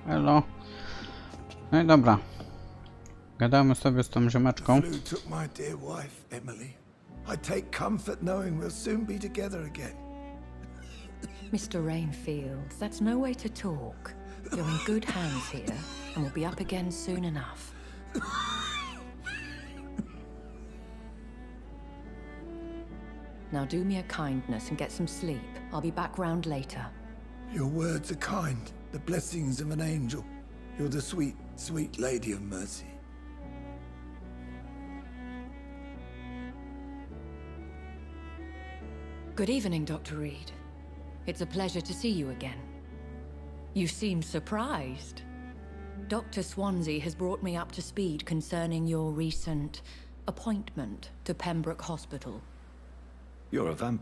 Elo. No i dobra. Gadamy sobie z tą rzemaczką. Flu took my dear wife, Emily. I take comfort knowing we'll soon be together again. Mr. Rainfield, that's no way to talk. You're in good hands here, and we'll be up again soon enough. Now do me a kindness and get some sleep. I'll be back round later. Your words are kind, the blessings of an angel. You're the sweet, sweet Lady of Mercy. Good evening, Dr. Reed. It's a pleasure to see you again. You seem surprised. Dr. Swansea has brought me up to speed concerning your recent appointment to Pembroke Hospital. You're a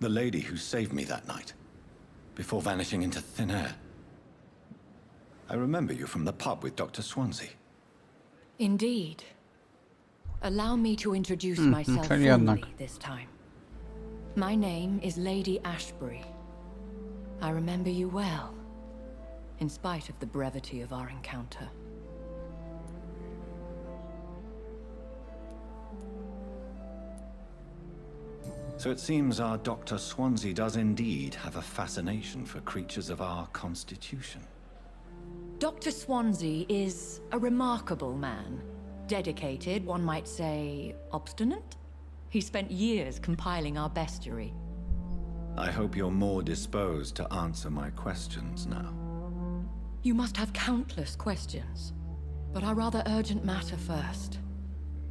the lady who saved me that night, before vanishing into thin air. I remember you from the pub with Dr. Swansea. Indeed. Allow me to introduce myself czyli jednak. formally this time. My name is Lady Ashbury. I remember you well, in spite of the brevity of our encounter. So it seems our Dr. Swansea does indeed have a fascination for creatures of our constitution. Dr. Swansea is a remarkable man. Dedicated, one might say, obstinate? He spent years compiling our bestiary. I hope you're more disposed to answer my questions now. You must have countless questions, but our rather urgent matter first.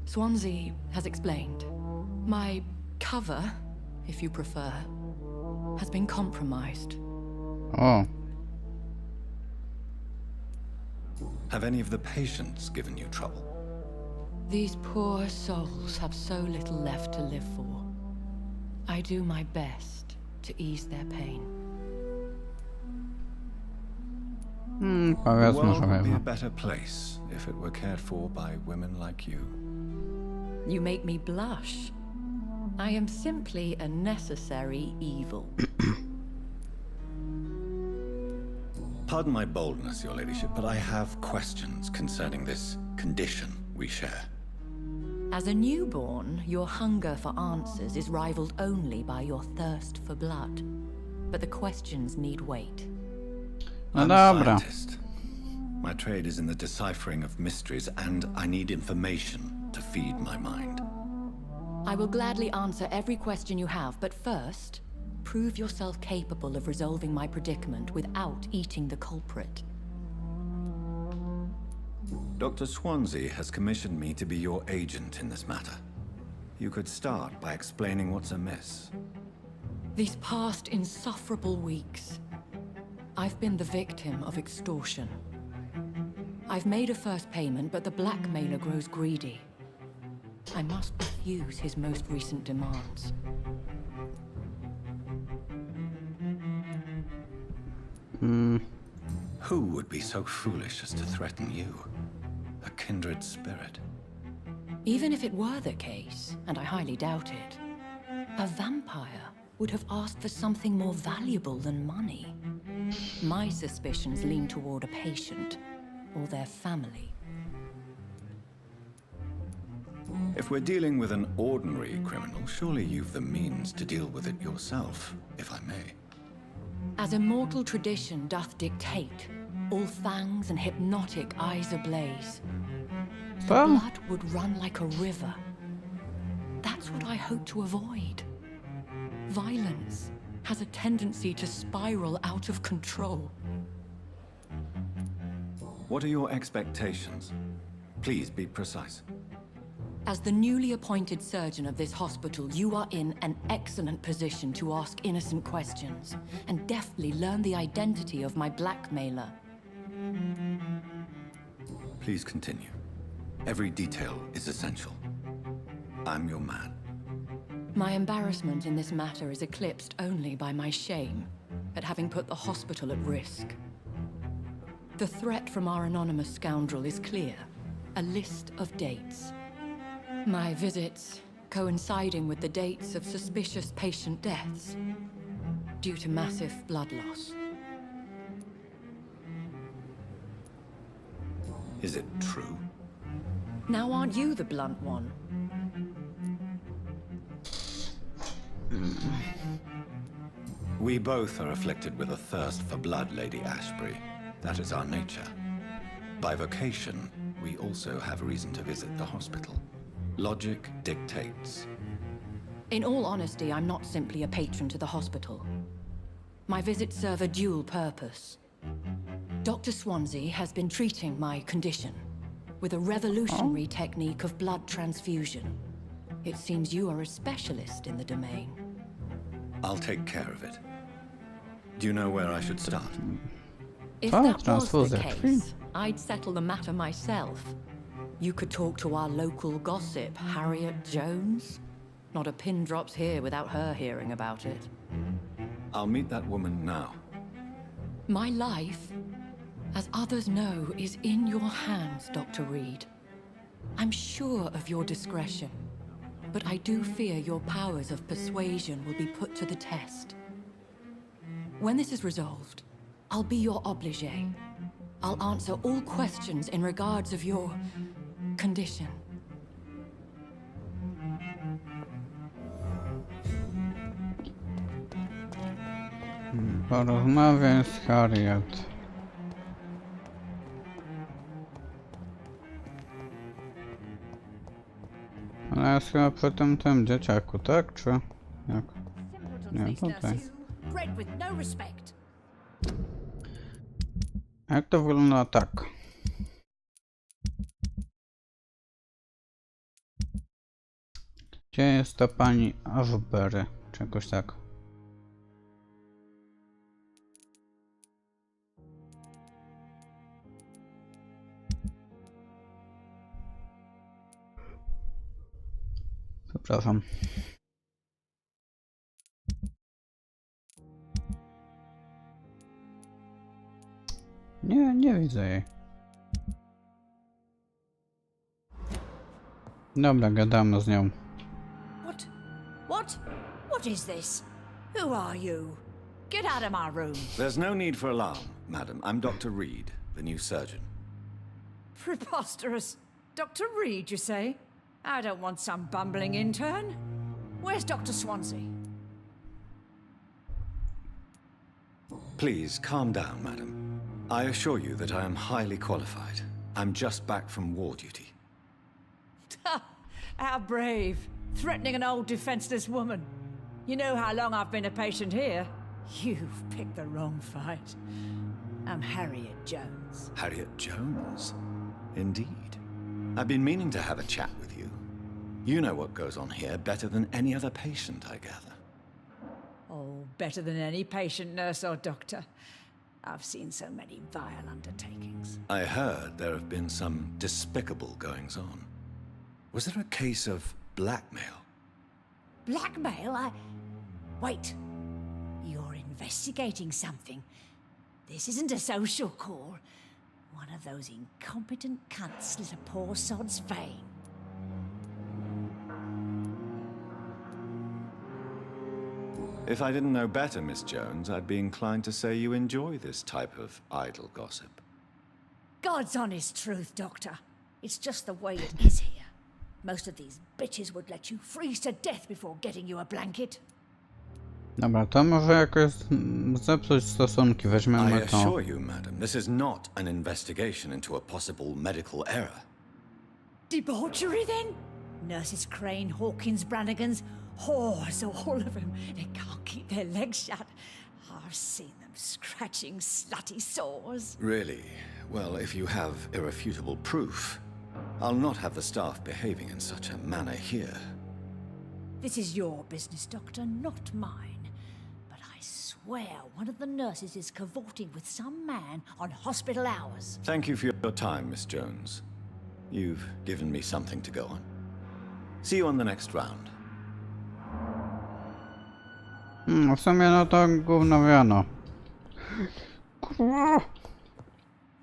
Swansea has explained. My cover, if you prefer, has been compromised. O, Have any of the patients given you trouble? These poor souls have so little left to live for. I do my best to ease their pain. The powiedzmy, world że would be a chyba. better place if it were cared for by women like you. You make me blush. I am simply a necessary evil. Pardon my boldness, your ladyship, but I have questions concerning this condition we share. As a newborn, your hunger for answers is rivaled only by your thirst for blood. But the questions need wait. No I'm a dobra. scientist. My trade is in the deciphering of mysteries, and I need information to feed my mind. I will gladly answer every question you have, but first, prove yourself capable of resolving my predicament without eating the culprit. Dr. Swansea has commissioned me to be your agent in this matter. You could start by explaining what's amiss. These past insufferable weeks, I've been the victim of extortion. I've made a first payment, but the blackmailer grows greedy. I must refuse his most recent demands. Who would be so foolish as to threaten you? A kindred spirit. Even if it were the case, and I highly doubt it, a vampire would have asked for something more valuable than money. My suspicions lean toward a patient or their family. If we're dealing with an ordinary criminal, surely you've the means to deal with it yourself, if I may. As immortal tradition doth dictate, all fangs and hypnotic eyes ablaze, the Co? blood would run like a river. That's what I hope to avoid. Violence has a tendency to spiral out of control. What are your expectations? Please be precise. As the newly appointed surgeon of this hospital, you are in an excellent position to ask innocent questions and deftly learn the identity of my blackmailer. Please continue. Every detail is essential. I'm your man. My embarrassment in this matter is eclipsed only by my shame at having put the hospital at risk. The threat from our anonymous scoundrel is clear. A list of dates. My visits coinciding with the dates of suspicious patient deaths due to massive blood loss. Is it true? Now aren't you the blunt one? We both are afflicted with a thirst for blood, Lady Ashbury. That is our nature. By vocation, we also have reason to visit the hospital. Logic dictates. In all honesty, I'm not simply a patron to the hospital. My visits serve a dual purpose. Dr. Swansea has been treating my condition with a revolutionary technique of blood transfusion. It seems you are a specialist in the domain. I'll take care of it. Do you know where I should start? If that was the case, I'd settle the matter myself. You could talk to our local gossip, Harriet Jones. Not a pin drops here without her hearing about it. I'll meet that woman now. My life, as others know, is in your hands, Dr. Reed. I'm sure of your discretion, but I do fear your powers of persuasion will be put to the test. When this is resolved, I'll be your obligé. I'll answer all questions in regards of your condition. Porozmawiaj z Harriet. Ona jest chyba przy tym dzieciaku, tak? Czy jak? Nie, tutaj. Jak to wygląda tak? Gdzie jest ta pani Ashbury? Czy jakoś tak? Przepraszam. Nie widzę jej. Dobra, gadamy z nią. What is this? Who are you? Get out of my room. There's no need for alarm, madam. I'm Dr. Reed, the new surgeon. Preposterous. Dr. Reed, you say? I don't want some bumbling intern. Where's Dr. Swansea? Please, calm down, madam. I assure you that I am highly qualified. I'm just back from war duty. How brave. Threatening an old defenseless woman. You know how long I've been a patient here? You've picked the wrong fight. I'm Harriet Jones. Harriet Jones? Indeed. I've been meaning to have a chat with you. You know what goes on here better than any other patient, I gather. Oh, better than any patient, nurse or doctor. I've seen so many vile undertakings. I heard there have been some despicable goings-on. Was there a case of blackmail? Blackmail? Wait. You're investigating something. This isn't a social call. One of those incompetent cunts slit a poor sod's vein. If I didn't know better, Miss Jones, I'd be inclined to say you enjoy this type of idle gossip. God's honest truth, Doctor. It's just the way it is here. Most of these bitches would let you freeze to death before getting you a blanket. Dobra, to może jakoś zepsuć stosunki. I Weźmiemy to. assure you, madam, this is not an investigation into a possible medical error. Debauchery, then? Nurses Crane, Hawkins, Brannigans, whores, all of them. They can't keep their legs shut. I've seen them scratching slutty sores. Really? Well, if you have irrefutable proof, I'll not have the staff behaving in such a manner here. This is your business, Doctor, not mine. But I swear one of the nurses is cavorting with some man on hospital hours. Thank you for your time, Miss Jones. You've given me something to go on. See you on the next round. W sumie no to gówno wiano. Kurwa!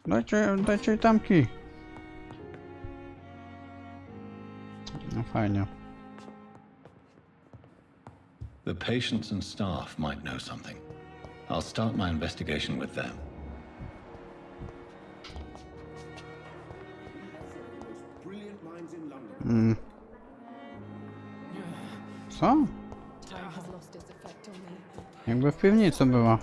Dajcie tamki. No fajnie. The patients and staff might know something. I'll start my investigation with them. Co? Jakby w piwnicy była.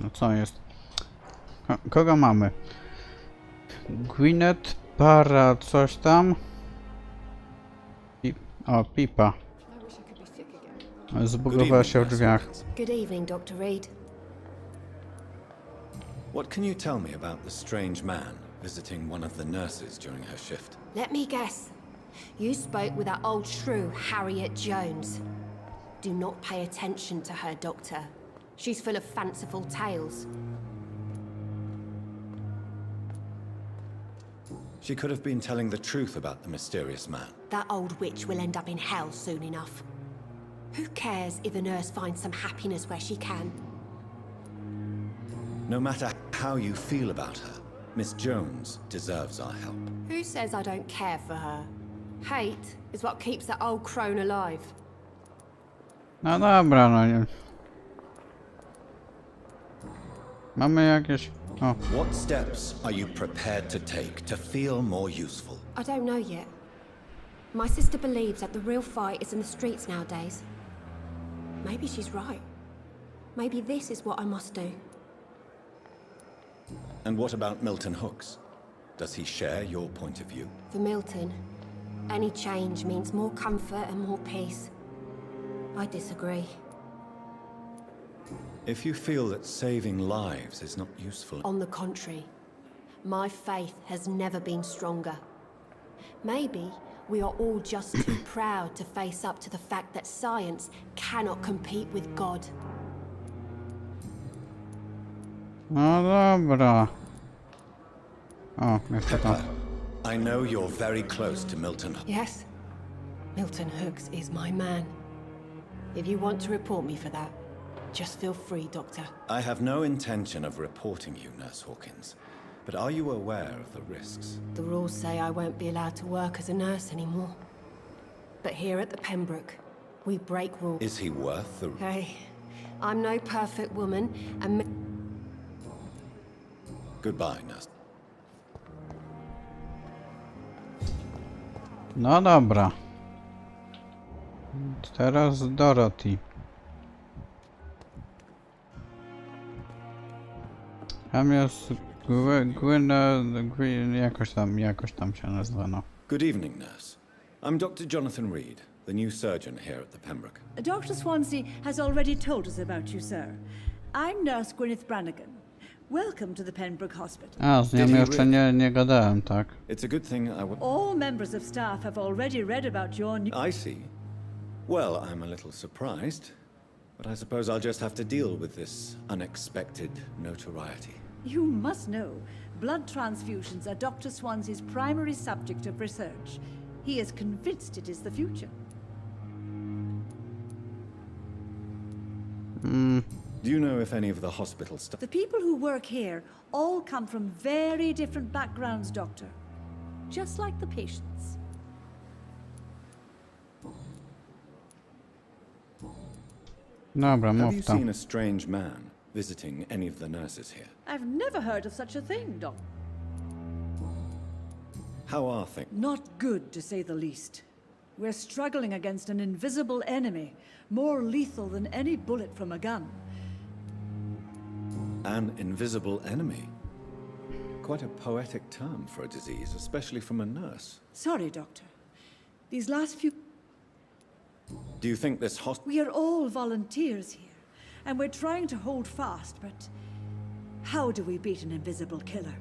No co jest? Kogo mamy? Gwyneth, para, coś tam. O, pipa. Zbugowała się w drzwiach. Good evening, Dr. Reed. What can you tell me about the strange man visiting one of the nurses during her shift? Let me guess. You spoke with that old shrew, Harriet Jones. Do not pay attention to her, Doctor. She's full of fanciful tales. She could have been telling the truth about the mysterious man. That old witch will end up in hell soon enough. Who cares if a nurse finds some happiness where she can? No matter how you feel about her, Miss Jones deserves our help. Who says I don't care for her? Hate is what keeps that old crone alive. No dobra, no nie. Mamy jakieś... O, What steps are you prepared to take to feel more useful? I don't know yet. My sister believes that the real fight is in the streets nowadays. Maybe she's right. Maybe this is what I must do. And what about Milton Hooks? Does he share your point of view? For Milton, any change means more comfort and more peace. I disagree. If you feel that saving lives is not useful... On the contrary, my faith has never been stronger. Maybe we are all just too proud to face up to the fact that science cannot compete with God. no dobra. O, jeszcze to. I know you're very close to Milton. Yes, Milton Hooks is my man. If you want to report me for that, just feel free, Doctor. I have no intention of reporting you, Nurse Hawkins. But are you aware of the risks? The rules say I won't be allowed to work as a nurse anymore. But here at the Pembroke, we break rules. Is he worth the... Hey, I'm no perfect woman, and Goodbye, Nurse. No dobra. Teraz Dorothy. Tam jest jakoś tam się nazywa, no. Good evening, Nurse. I'm Dr. Jonathan Reed, the new surgeon here at the Pembroke. Dr. Swansea has already told us about you, sir. I'm Nurse Gwyneth Brannigan. Welcome to the Pembroke Hospital. A, z nią Did he jeszcze nie gadałem, tak. It's a good thing I would... All members of staff have already read about your new... I see. Well, I'm a little surprised, but I suppose I'll just have to deal with this unexpected notoriety. You must know, blood transfusions are Dr. Swansea's primary subject of research. He is convinced it is the future. Do you know if any of the hospital staff... The people who work here all come from very different backgrounds, Doctor. Just like the patients. Dobra, Have you mów to. seen a strange man visiting any of the nurses here? I've never heard of such a thing, Doctor. How are things? Not good, to say the least. We're struggling against an invisible enemy, more lethal than any bullet from a gun. An invisible enemy? Quite a poetic term for a disease, especially from a nurse. Sorry, Doctor. These last few... Do you think this hospital... We are all volunteers here, and we're trying to hold fast, but... How do we beat an invisible killer?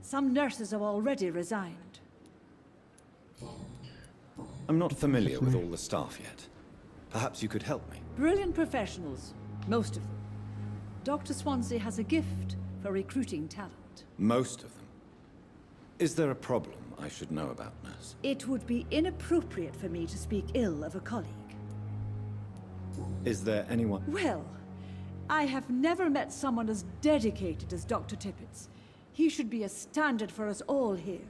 Some nurses have already resigned. I'm not familiar with all the staff yet. Perhaps you could help me. Brilliant professionals, most of them. Dr. Swansea has a gift for recruiting talent. Most of them. Is there a problem I should know about, nurse? It would be inappropriate for me to speak ill of a colleague. Is there anyone... Well, I have never met someone as dedicated as Dr. Tippett's. He should be a standard for us all here.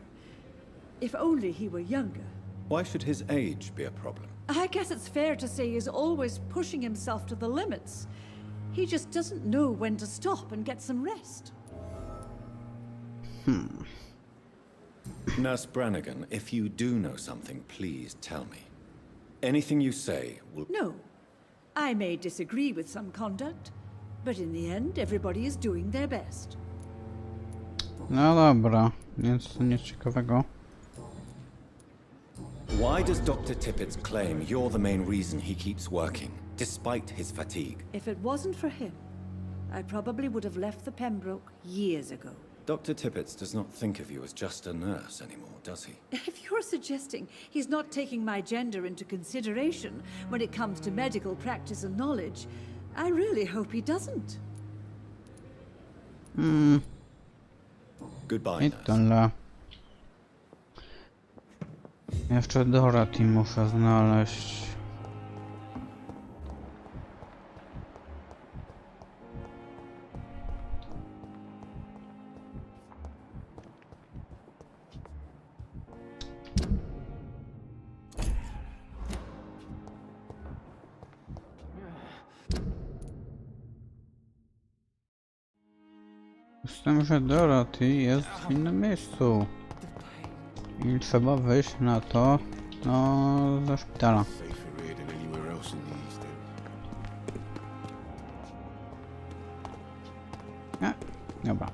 If only he were younger. Why should his age be a problem? I guess it's fair to say he's always pushing himself to the limits. He just doesn't know when to stop and get some rest. Nurse Brannigan, if you do know something, please tell me. Anything you say will... No. I may disagree with some conduct, but in the end, everybody is doing their best. No dobra, nic ciekawego. Why does Dr. Tippett's claim you're the main reason he keeps working, despite his fatigue? If it wasn't for him, I probably would have left the Pembroke years ago. Dr. Tippett does not think of you as just a nurse anymore, does he? If you're suggesting he's not taking my gender into consideration when it comes to medical practice and knowledge, I really hope he doesn't. Goodbye, I nurse. tyle. Jeszcze Dorothy muszę znaleźć. Z tym, że Dorothy jest w innym miejscu. I trzeba wyjść na to, no, ze szpitala. Safer here than anywhere else in the East End. Nie, dobra.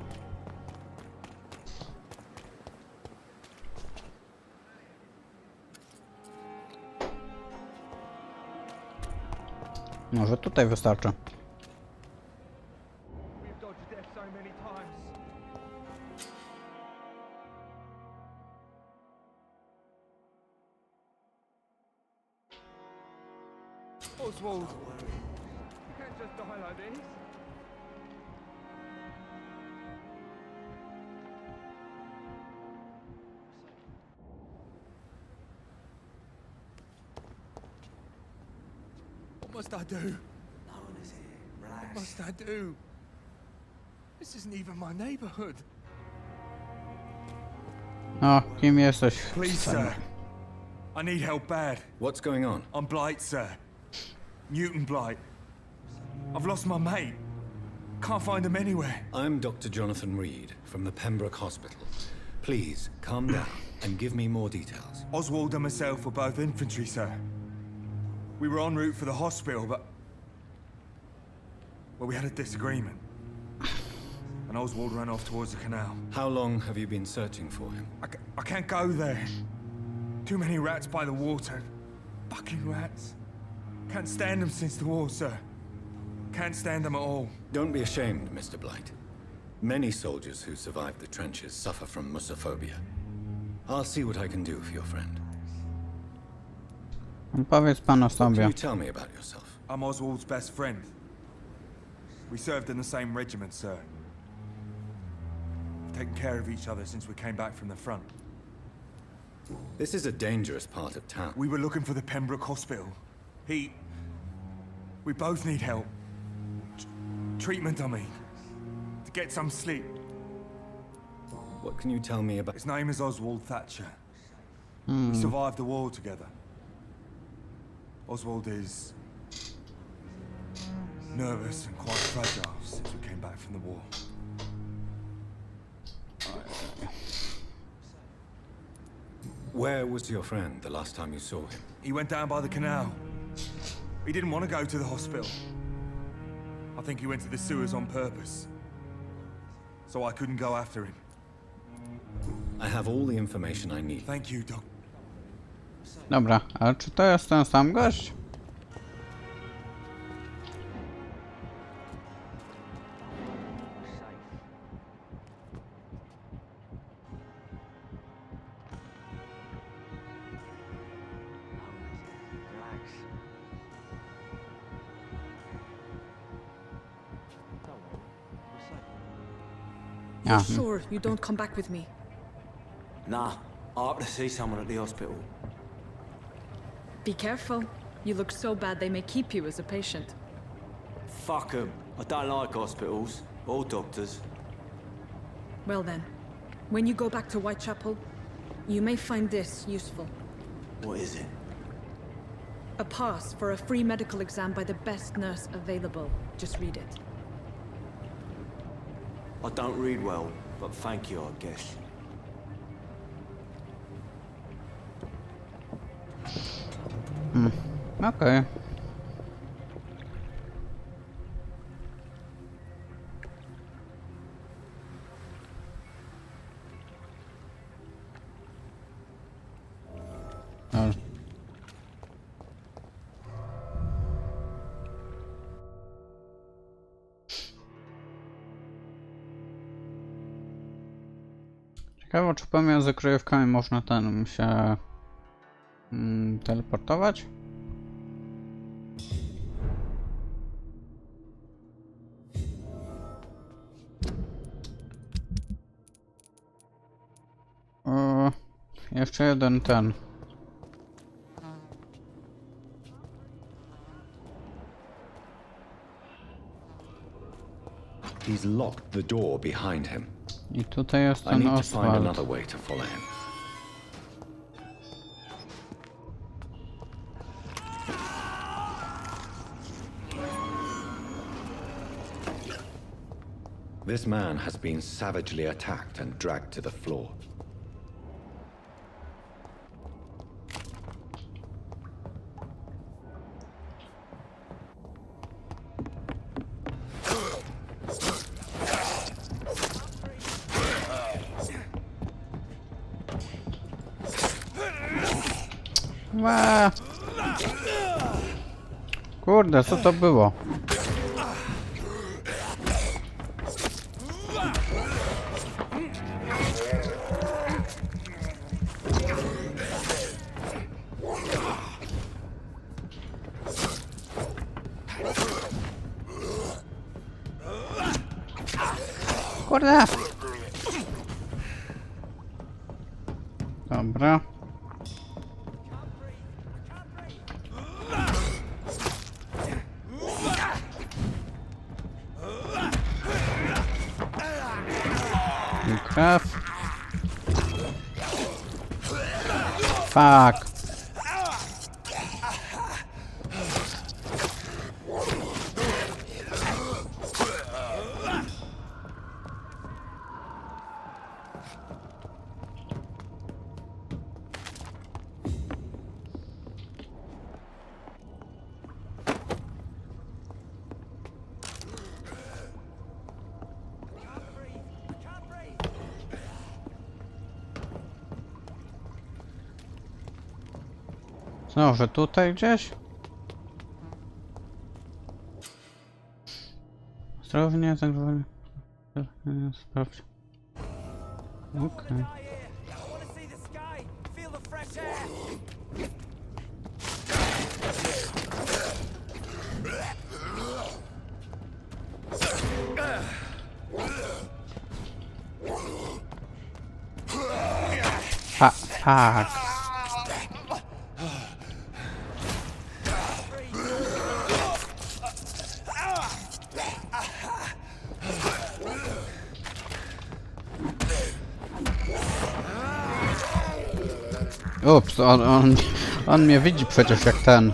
Może tutaj wystarczy. We've dodged death so many times. Oswald, you can't just die like this. What must I do? No one is here. Relax. What must I do? This isn't even my neighborhood. O, kim jesteś? Please, sir. I need help bad. What's going on? I'm Blight, sir. Newton Blight. I've lost my mate. Can't find him anywhere. I'm Dr. Jonathan Reed from the Pembroke Hospital. Please, calm down and give me more details. Oswald and myself were both infantry, sir. We were en route for the hospital, but... well, we had a disagreement. And Oswald ran off towards the canal. How long have you been searching for him? I can't go there. Too many rats by the water. Fucking rats. Can't stand them since the war, sir. Can't stand them at all. Don't be ashamed, Mr. Blight. Many soldiers who survived the trenches suffer from musophobia. I'll see what I can do for your friend. Powiedz pan o What can sobie. you tell me about yourself? I'm Oswald's best friend. We served in the same regiment, sir. We've taken care of each other since we came back from the front. This is a dangerous part of town. We were looking for the Pembroke Hospital. We both need help. Treatment, I mean. To get some sleep. What can you tell me about... His name is Oswald Thatcher. We survived the war together. Oswald is... nervous and quite fragile since we came back from the war. Where was your friend the last time you saw him? He went down by the canal. He didn't want to go to the hospital. I think he went to the sewers on purpose. So I couldn't go after him. I have all the information I need. Thank you, Doc. Dobra, ale czy to jest ten sam gość? You're sure you don't come back with me? Nah, I ought to see someone at the hospital. Be careful. You look so bad they may keep you as a patient. Fuck 'em. I don't like hospitals or doctors. Well then, when you go back to Whitechapel, You may find this useful. What is it? A pass for a free medical exam by the best nurse available. Just read it. I don't read well, but thank you, I guess. Okej. No. Ciekawe, czy pomiędzy kryjówkami można się teleportować? Jeszcze jeden ten. He's locked the door behind him. I tutaj jest I ten need to find Oswald. another way to follow him. This man has been savagely attacked and dragged to the floor. Ła! Kurde, co to było? Kurde! Dobra. Krew. Fuck. Znowu tutaj gdzieś? Zdrownie, zagrożenie. Sprawdź. Okej. Fuck. Ups, on mnie widzi przecież jak ten.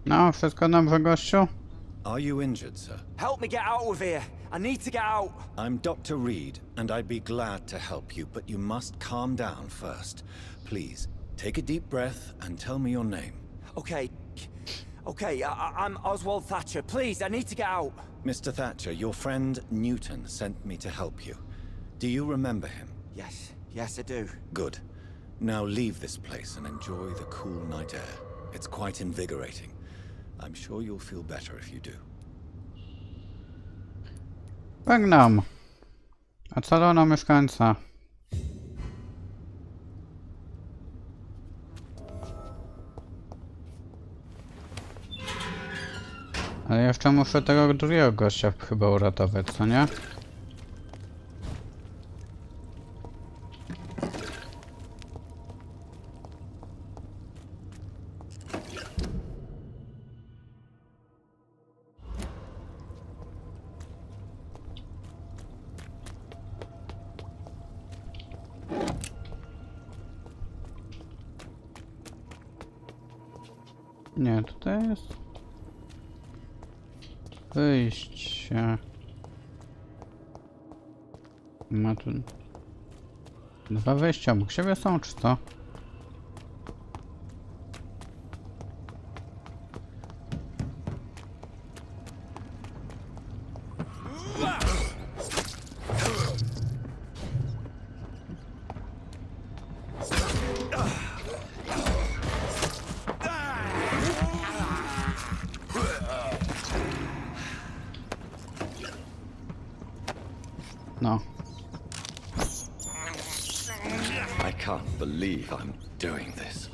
No, wszystko dobrze, gościu? Are you injured, sir? Help me get out of here. I need to get out. I'm Dr. Reed, and I'd be glad to help you, but you must calm down first. Please, take a deep breath and tell me your name. Okay. I'm Oswald Thatcher. Please, I need to get out. Mr. Thatcher, your friend Newton sent me to help you. Do you remember him? Yes, I do. Good. Now leave this place and enjoy the cool night air. It's quite invigorating. I'm sure you'll feel better if you do. Żegnam. Ocalono mieszkańca. Ale jeszcze muszę tego drugiego gościa chyba uratować, co nie? Nie, tutaj jest wyjście. Ma tu dwa wyjścia obok siebie są, czy co? No. I can't believe I'm doing this.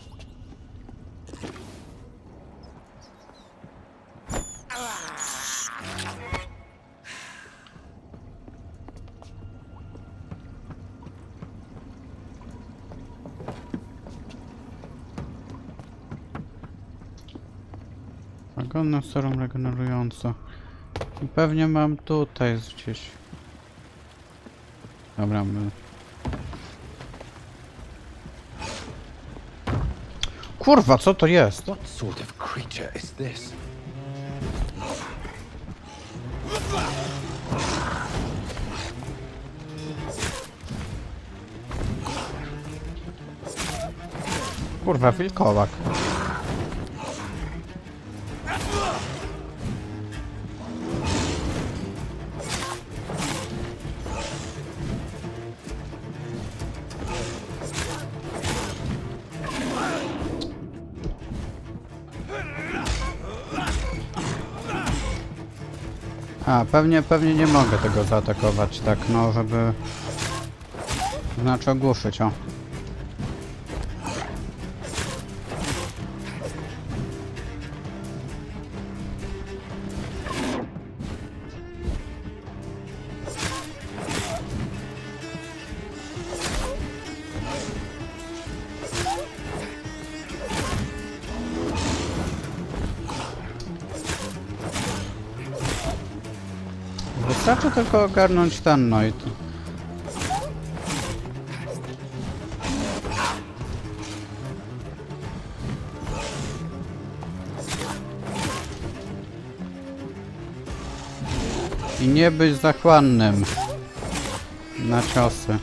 Wagonne serum regenerujące. I pewnie mam tutaj gdzieś. Dobra, Kurwa, co to jest? What sort of creature is this? Kurwa, wilkołak. A, pewnie nie mogę tego zaatakować, tak, no, żeby... Znaczy ogłuszyć, o. Wystarczy tylko ogarnąć ten, no i to... I nie być zachłannym na ciosy.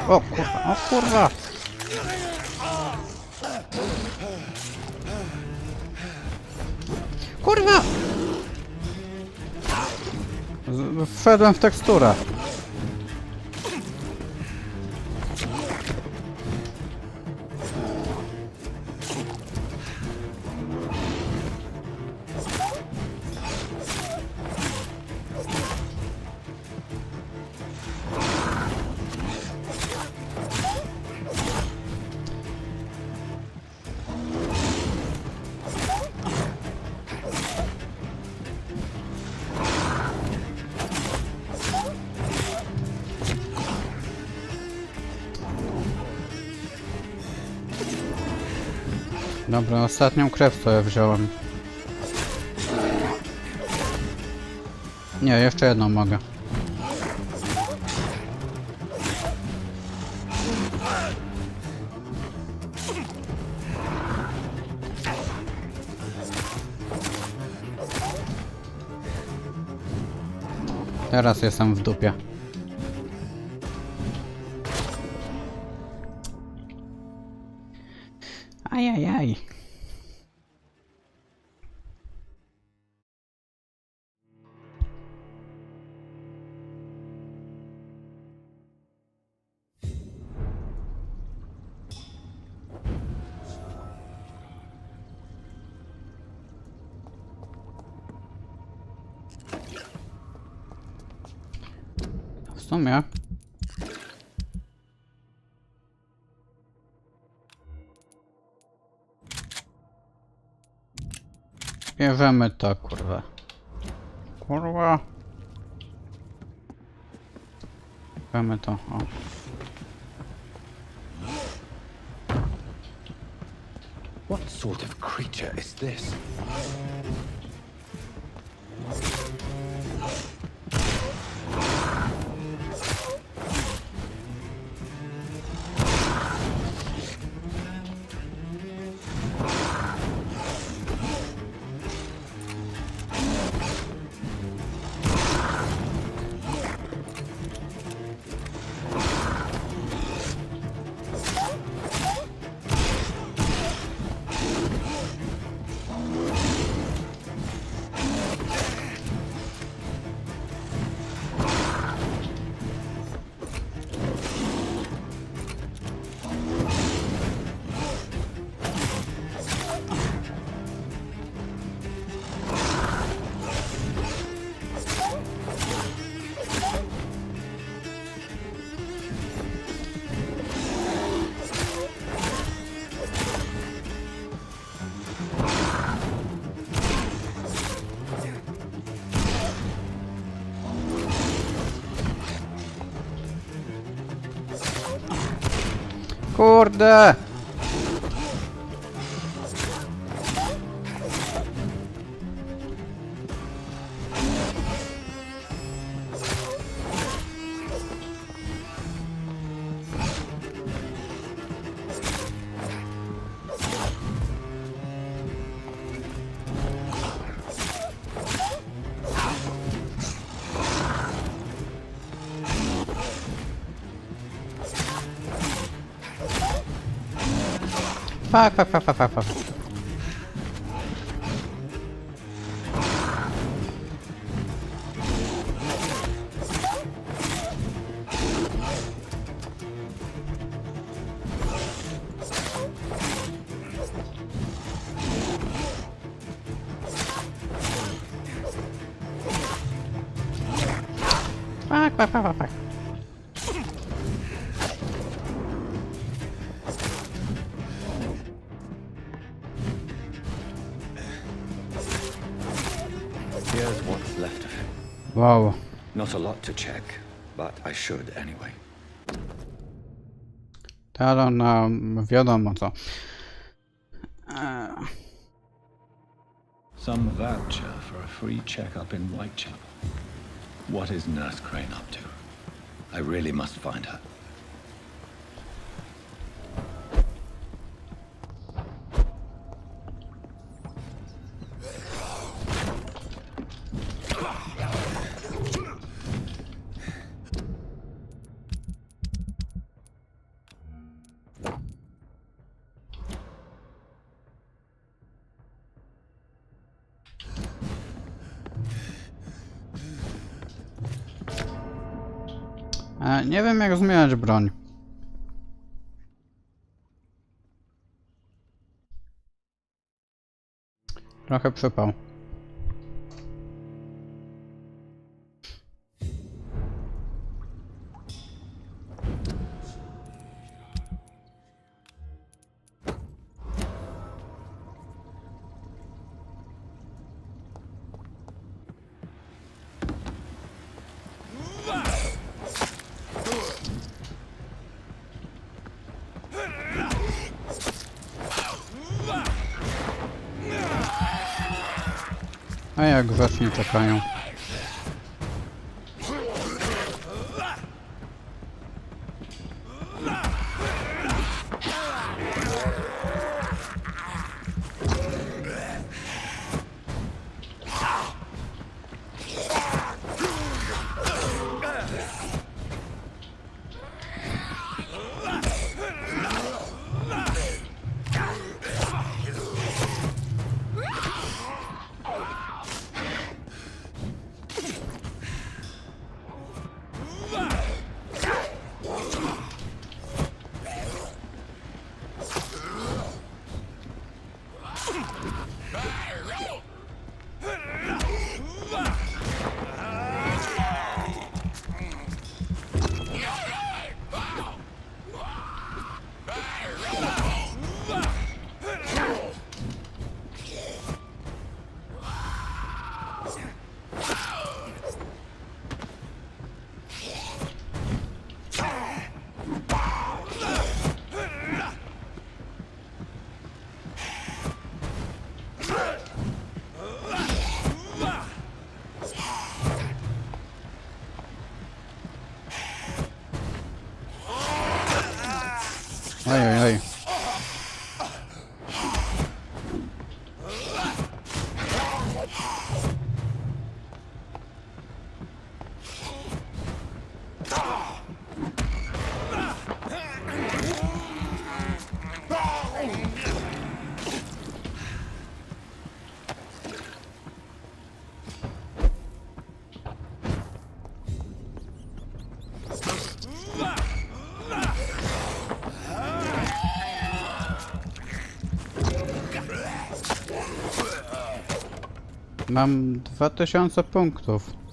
O kurwa, o kurwa! Kurwa! Wszedłem w teksturę. Dobra, ostatnią krew to ja wziąłem. Nie, jeszcze jedną mogę. Teraz jestem w dupie. Ajajaj. sumie. Bierzemy to, kurwa. Kurwa. Bierzemy to, o. What sort of creature is this? Kurde! Fuck. Fuck. Here's what's left of him. Wow. Not a lot to check, but I should anyway. Talon, wiadomo co. Some voucher for a free checkup in Whitechapel. What is Nurse Crane up to? I really must find her. Nie wiem jak zmieniać broń. Trochę przypał. A jak grzecznie czekają. Mam 2000 punktów.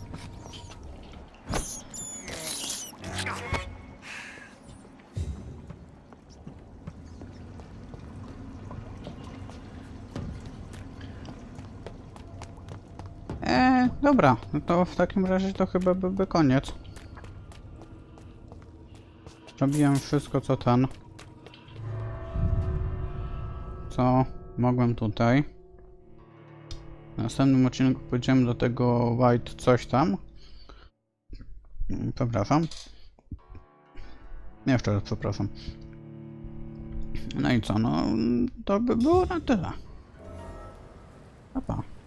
Dobra, no to w takim razie to chyba byłby koniec. Zrobiłem wszystko co co mogłem tutaj. W następnym odcinku pójdziemy do tego White coś tam. Przepraszam. Jeszcze raz przepraszam. No i co, no to by było na tyle. Pa, pa.